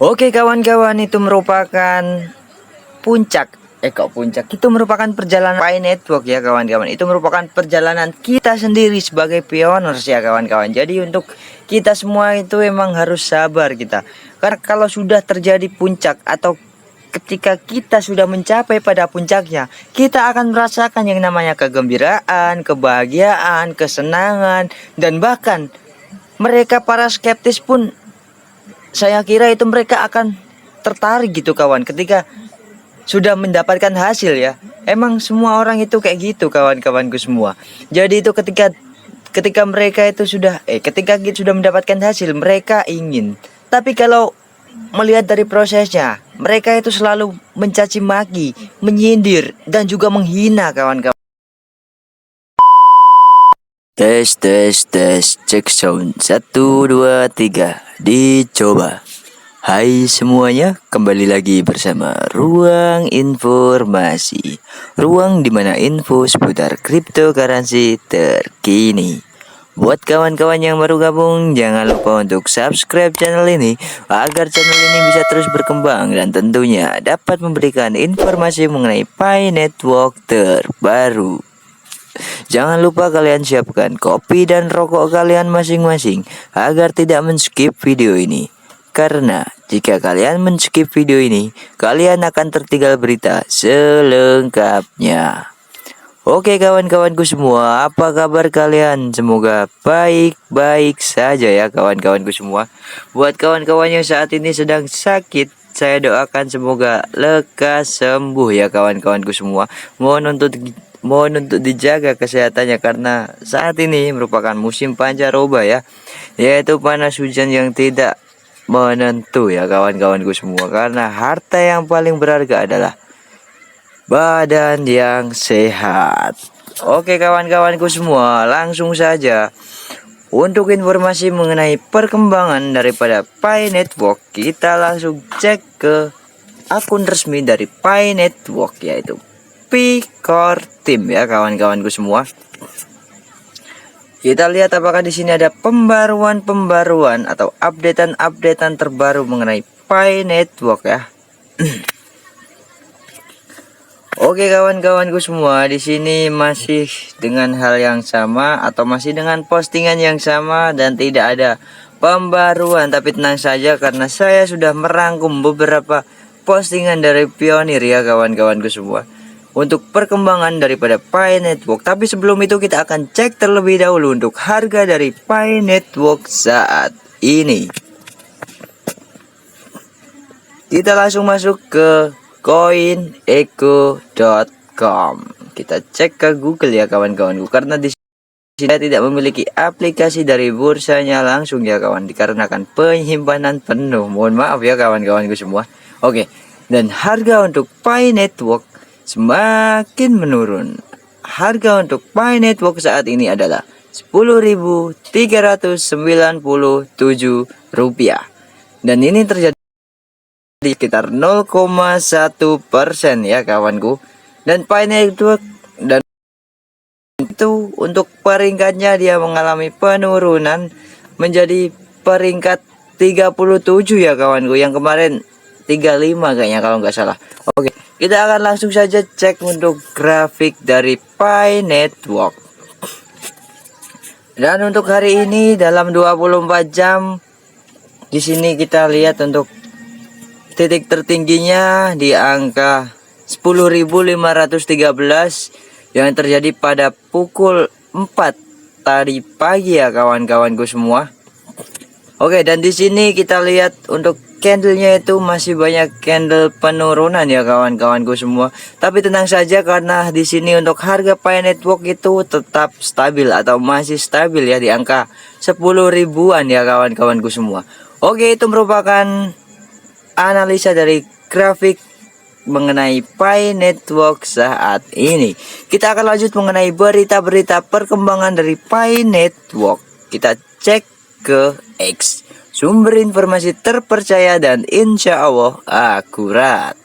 Oke kawan-kawan, itu merupakan puncak. Kok puncak? Itu merupakan perjalanan Pi Network ya kawan-kawan. Itu merupakan perjalanan kita sendiri sebagai pioners ya kawan-kawan. Jadi untuk kita semua itu emang harus sabar kita. Karena kalau sudah terjadi puncak atau ketika kita sudah mencapai pada puncaknya, kita akan merasakan yang namanya kegembiraan, kebahagiaan, kesenangan, dan bahkan mereka para skeptis pun saya kira itu mereka akan tertarik gitu kawan ketika sudah mendapatkan hasil ya. Emang semua orang itu kayak gitu kawan-kawanku semua. Jadi itu ketika mereka itu ketika kita sudah mendapatkan hasil mereka ingin. Tapi kalau melihat dari prosesnya, mereka itu selalu mencaci maki, menyindir dan juga menghina kawan-kawan. Tes tes tes, cek sound 1 2 3, dicoba. Hai semuanya, kembali lagi bersama Ruang Informasi. Ruang dimana info seputar cryptocurrency terkini. Buat kawan-kawan yang baru gabung, jangan lupa untuk subscribe channel ini agar channel ini bisa terus berkembang dan tentunya dapat memberikan informasi mengenai Pi Network terbaru. Jangan lupa kalian siapkan kopi dan rokok kalian masing-masing agar tidak men-skip video ini. Karena jika kalian men-skip video ini, kalian akan tertinggal berita selengkapnya. Oke kawan-kawanku semua, apa kabar kalian? Semoga baik-baik saja ya kawan-kawanku semua. Buat kawan-kawan yang saat ini sedang sakit, saya doakan semoga lekas sembuh ya kawan-kawanku semua. Mohon untuk dijaga kesehatannya karena saat ini merupakan musim pancaroba ya, yaitu panas hujan yang tidak menentu ya kawan-kawanku semua. Karena harta yang paling berharga adalah badan yang sehat. Oke kawan-kawanku semua, langsung saja untuk informasi mengenai perkembangan daripada Pi Network, kita langsung cek ke akun resmi dari Pi Network, yaitu Pi-Core Team ya kawan-kawanku semua. Kita lihat apakah di sini ada pembaruan atau updatean terbaru mengenai Pi Network ya. Oke kawan-kawanku semua, di sini masih dengan hal yang sama atau masih dengan postingan yang sama dan tidak ada pembaruan, tapi tenang saja karena saya sudah merangkum beberapa postingan dari pionir ya kawan-kawanku semua untuk perkembangan daripada Pi Network. Tapi sebelum itu kita akan cek terlebih dahulu untuk harga dari Pi Network saat ini. Kita langsung masuk ke coineco.com. Kita cek ke Google ya kawan-kawanku, karena di sini saya tidak memiliki aplikasi dari bursanya langsung ya kawan, dikarenakan penyimpanan penuh. Mohon maaf ya kawan-kawanku semua. Oke, dan harga untuk Pi Network semakin menurun. Harga untuk Pi Network saat ini adalah Rp10.397. Dan ini terjadi di sekitar 0,1% ya kawanku. Dan Pi Network dan itu untuk peringkatnya dia mengalami penurunan menjadi peringkat 37 ya kawanku. Yang kemarin 35 kayaknya kalau nggak salah. Oke, kita akan langsung saja cek untuk grafik dari Pi Network. Dan untuk hari ini dalam 24 jam di sini kita lihat untuk titik tertingginya di angka 10.513 yang terjadi pada pukul 4 tadi pagi ya kawan-kawanku semua. Oke, dan di sini kita lihat untuk candlenya itu masih banyak candle penurunan ya kawan-kawanku semua. Tapi tenang saja karena di sini untuk harga Pi Network itu tetap stabil atau masih stabil ya di angka 10 ribuan ya kawan-kawanku semua. Oke, itu merupakan analisa dari grafik mengenai Pi Network saat ini. Kita akan lanjut mengenai berita-berita perkembangan dari Pi Network. Kita cek ke X, sumber informasi terpercaya dan insya Allah akurat.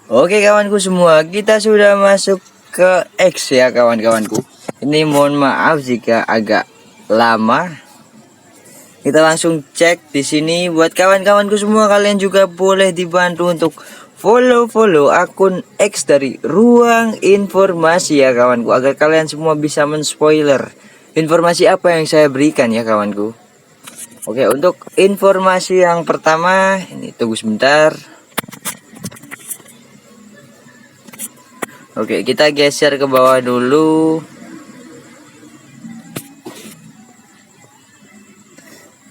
Oke kawanku semua, kita sudah masuk ke X ya kawan-kawanku. Ini mohon maaf jika agak lama. Kita langsung cek di sini. Buat kawan-kawanku semua, kalian juga boleh dibantu untuk follow akun X dari Ruang Informasi ya kawanku, agar kalian semua bisa menspoiler informasi apa yang saya berikan ya kawanku. Oke, untuk informasi yang pertama ini, tunggu sebentar. Oke, kita geser ke bawah dulu.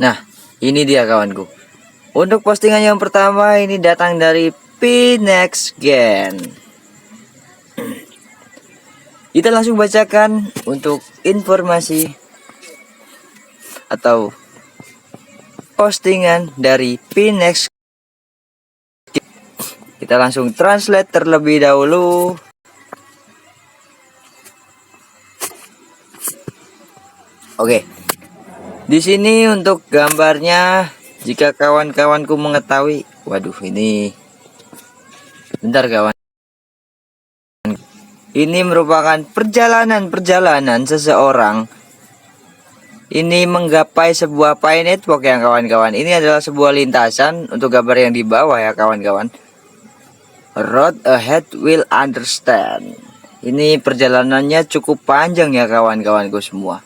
Nah, ini dia kawanku. Untuk postingan yang pertama ini datang dari PNextGen. Kita langsung bacakan untuk informasi atau postingan dari PNextGen. Kita langsung translate terlebih dahulu. Oke. Di sini untuk gambarnya, jika kawan-kawanku mengetahui, waduh ini, bentar kawan. Ini merupakan perjalanan seseorang. Ini menggapai sebuah Pi network ya kawan-kawan. Ini adalah sebuah lintasan untuk gambar yang di bawah ya kawan-kawan. Road ahead will understand. Ini perjalanannya cukup panjang ya kawan-kawanku semua.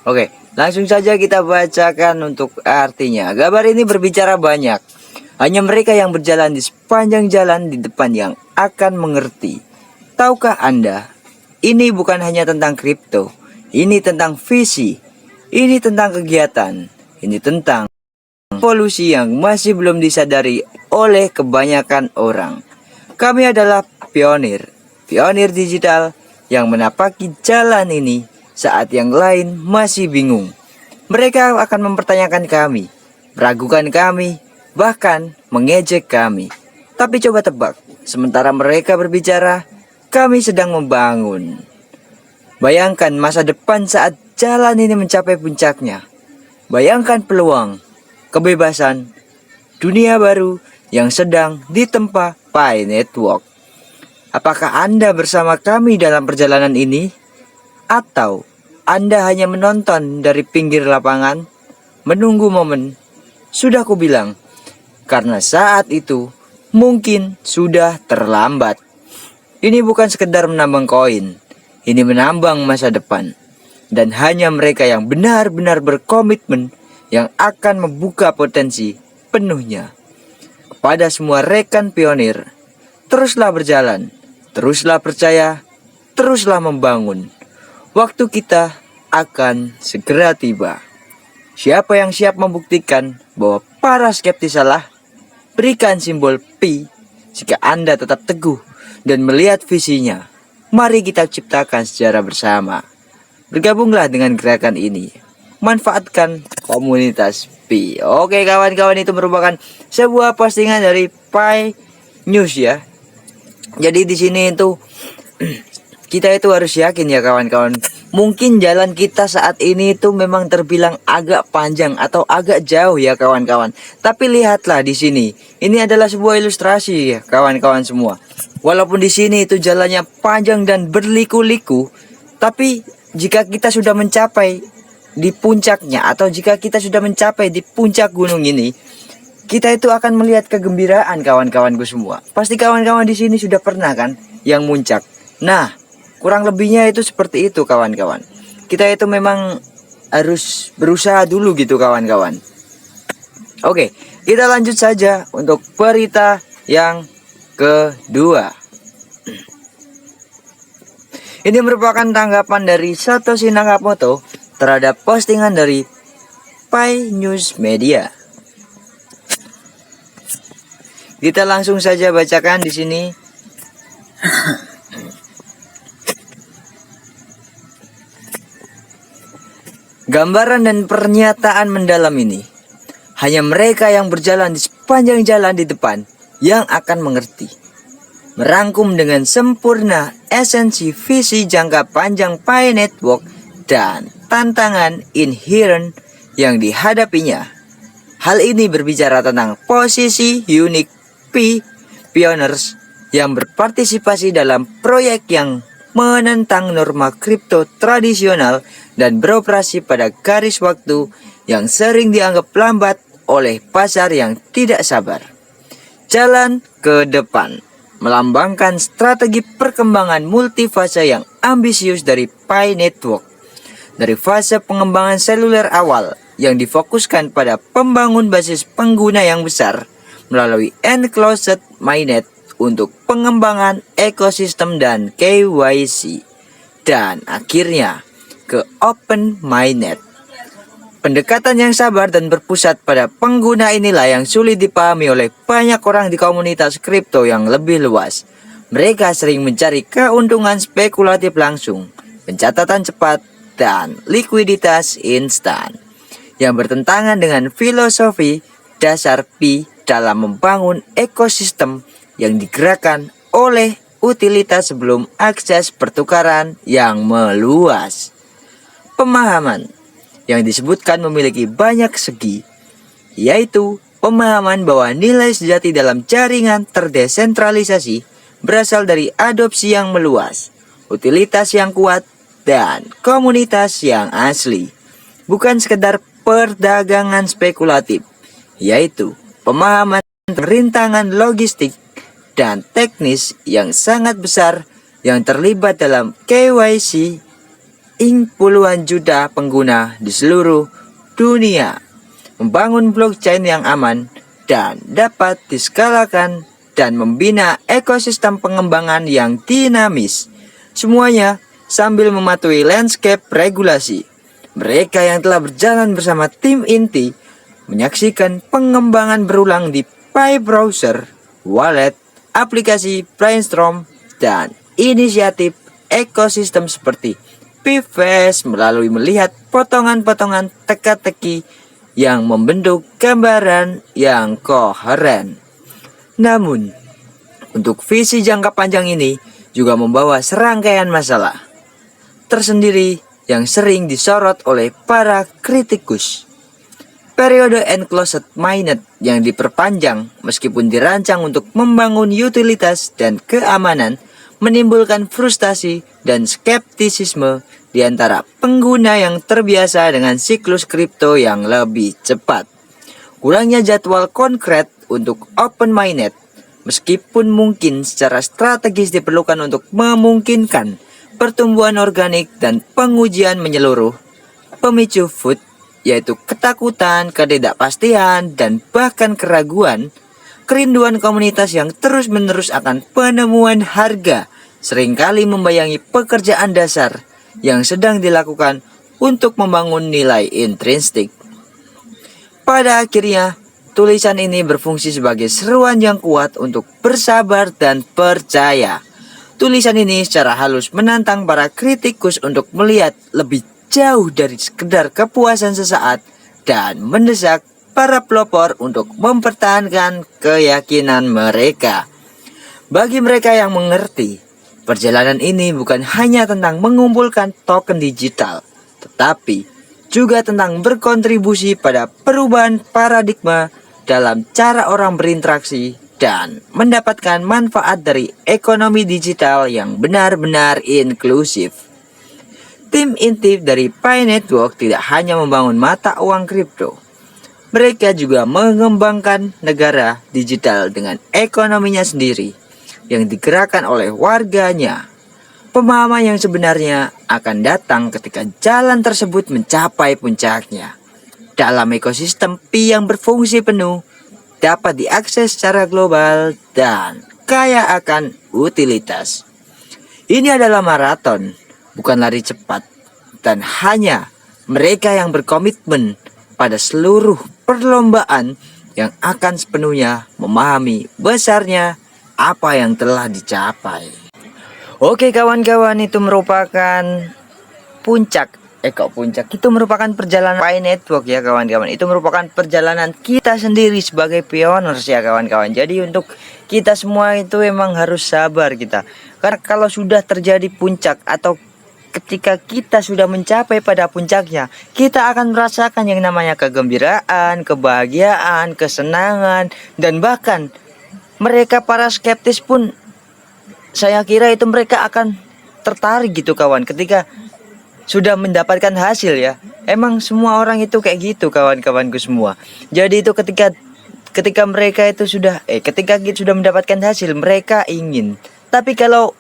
Oke, langsung saja kita bacakan untuk artinya. Gambar ini berbicara banyak. Hanya mereka yang berjalan di sepanjang jalan di depan yang akan mengerti. Tahukah Anda, ini bukan hanya tentang kripto. Ini tentang visi. Ini tentang kegiatan. Ini tentang polusi yang masih belum disadari oleh kebanyakan orang. Kami adalah pionir digital yang menapaki jalan ini saat yang lain masih bingung. Mereka akan mempertanyakan kami, meragukan kami, bahkan mengejek kami. Tapi coba tebak, sementara mereka berbicara, kami sedang membangun. Bayangkan masa depan saat jalan ini mencapai puncaknya. Bayangkan peluang, kebebasan, dunia baru yang sedang ditempa Pi Network. Apakah Anda bersama kami dalam perjalanan ini? Atau Anda hanya menonton dari pinggir lapangan, menunggu momen? Sudah kubilang, karena saat itu mungkin sudah terlambat. Ini bukan sekedar menambang koin, ini menambang masa depan. Dan hanya mereka yang benar-benar berkomitmen yang akan membuka potensi penuhnya. Kepada semua rekan pionir, teruslah berjalan, teruslah percaya, teruslah membangun. Waktu kita akan segera tiba. Siapa yang siap membuktikan bahwa para skeptis salah? Berikan simbol Pi jika Anda tetap teguh dan melihat visinya. Mari kita ciptakan sejarah bersama. Bergabunglah dengan gerakan ini. Manfaatkan komunitas Pi. Oke kawan-kawan, itu merupakan sebuah postingan dari Pi News ya. Jadi di sini itu kita itu harus yakin ya kawan-kawan. Mungkin jalan kita saat ini itu memang terbilang agak panjang atau agak jauh ya kawan-kawan. Tapi lihatlah di sini. Ini adalah sebuah ilustrasi ya kawan-kawan semua. Walaupun di sini itu jalannya panjang dan berliku-liku, tapi jika kita sudah mencapai di puncaknya atau jika kita sudah mencapai di puncak gunung ini, kita itu akan melihat kegembiraan kawan-kawanku semua. Pasti kawan-kawan di sini sudah pernah kan yang muncak. Nah, kurang lebihnya itu seperti itu kawan-kawan. Kita itu memang harus berusaha dulu gitu kawan-kawan. Oke, kita lanjut saja untuk berita yang kedua. Ini merupakan tanggapan dari Satoshi Nakamoto terhadap postingan dari Pi News Media. Kita langsung saja bacakan di sini. Gambaran dan pernyataan mendalam ini, hanya mereka yang berjalan di sepanjang jalan di depan yang akan mengerti. Merangkum dengan sempurna esensi visi jangka panjang Pi Network dan tantangan inherent yang dihadapinya. Hal ini berbicara tentang posisi unik Pi Pioneers yang berpartisipasi dalam proyek yang menentang norma kripto tradisional dan beroperasi pada garis waktu yang sering dianggap lambat oleh pasar yang tidak sabar. Jalan ke depan melambangkan strategi perkembangan multifase yang ambisius dari Pi Network. Dari fase pengembangan seluler awal yang difokuskan pada pembangun basis pengguna yang besar melalui enclosed mainnet untuk pengembangan ekosistem dan KYC, dan akhirnya ke open mainnet. Pendekatan yang sabar dan berpusat pada pengguna inilah yang sulit dipahami oleh banyak orang di komunitas kripto yang lebih luas. Mereka sering mencari keuntungan spekulatif langsung, pencatatan cepat, dan likuiditas instan yang bertentangan dengan filosofi dasar Pi dalam membangun ekosistem yang digerakkan oleh utilitas sebelum akses pertukaran yang meluas. Pemahaman yang disebutkan memiliki banyak segi, yaitu pemahaman bahwa nilai sejati dalam jaringan terdesentralisasi berasal dari adopsi yang meluas, utilitas yang kuat, dan komunitas yang asli, bukan sekedar perdagangan spekulatif, yaitu pemahaman rintangan logistik dan teknis yang sangat besar yang terlibat dalam KYC puluhan juta pengguna di seluruh dunia, membangun blockchain yang aman dan dapat diskalakan, dan membina ekosistem pengembangan yang dinamis, semuanya sambil mematuhi landscape regulasi. Mereka yang telah berjalan bersama tim inti menyaksikan pengembangan berulang di Pi Browser, wallet, aplikasi Brainstorm, dan inisiatif ekosistem seperti PIFES melalui melihat potongan-potongan teka-teki yang membentuk gambaran yang koheren. Namun, untuk visi jangka panjang ini juga membawa serangkaian masalah tersendiri yang sering disorot oleh para kritikus. Periode enclosed mainnet yang diperpanjang meskipun dirancang untuk membangun utilitas dan keamanan menimbulkan frustasi dan skeptisisme di antara pengguna yang terbiasa dengan siklus kripto yang lebih cepat. Kurangnya jadwal konkret untuk open mainnet, meskipun mungkin secara strategis diperlukan untuk memungkinkan pertumbuhan organik dan pengujian menyeluruh, pemicu FUD, yaitu ketakutan, ketidakpastian, dan bahkan keraguan, kerinduan komunitas yang terus-menerus akan penemuan harga seringkali membayangi pekerjaan dasar yang sedang dilakukan untuk membangun nilai intrinsik. Pada akhirnya, tulisan ini berfungsi sebagai seruan yang kuat untuk bersabar dan percaya. Tulisan ini secara halus menantang para kritikus untuk melihat lebih jauh dari sekedar kepuasan sesaat dan mendesak para pelopor untuk mempertahankan keyakinan mereka. Bagi mereka yang mengerti, perjalanan ini bukan hanya tentang mengumpulkan token digital, tetapi juga tentang berkontribusi pada perubahan paradigma dalam cara orang berinteraksi dan mendapatkan manfaat dari ekonomi digital yang benar-benar inklusif. Tim inti dari Pi Network tidak hanya membangun mata uang kripto, mereka juga mengembangkan negara digital dengan ekonominya sendiri yang digerakkan oleh warganya. Pemahaman yang sebenarnya akan datang ketika jalan tersebut mencapai puncaknya. Dalam ekosistem Pi yang berfungsi penuh, dapat diakses secara global dan kaya akan utilitas. Ini adalah maraton, bukan lari cepat, dan hanya mereka yang berkomitmen pada seluruh perlombaan yang akan sepenuhnya memahami besarnya apa yang telah dicapai. Oke kawan-kawan, itu merupakan puncak itu merupakan perjalanan Pi Network ya kawan-kawan. Itu merupakan perjalanan kita sendiri sebagai pioners ya kawan-kawan. Jadi untuk kita semua itu emang harus sabar kita. Karena kalau sudah terjadi puncak atau ketika kita sudah mencapai pada puncaknya, kita akan merasakan yang namanya kegembiraan, kebahagiaan, kesenangan, dan bahkan mereka para skeptis pun saya kira itu mereka akan tertarik gitu kawan ketika sudah mendapatkan hasil ya. Emang semua orang itu kayak gitu kawan-kawanku semua. Jadi itu ketika mereka itu ketika kita sudah mendapatkan hasil mereka ingin. Tapi kalau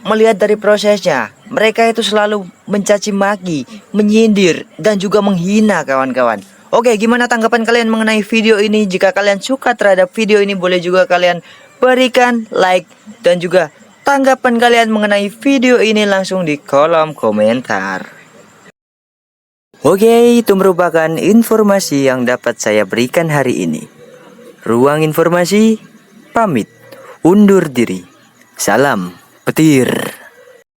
melihat dari prosesnya, mereka itu selalu mencaci maki, menyindir dan juga menghina kawan-kawan. Oke, gimana tanggapan kalian mengenai video ini? Jika kalian suka terhadap video ini, boleh juga kalian berikan like dan juga tanggapan kalian mengenai video ini langsung di kolom komentar. Oke, itu merupakan informasi yang dapat saya berikan hari ini. Ruang Informasi pamit undur diri. Salam petir.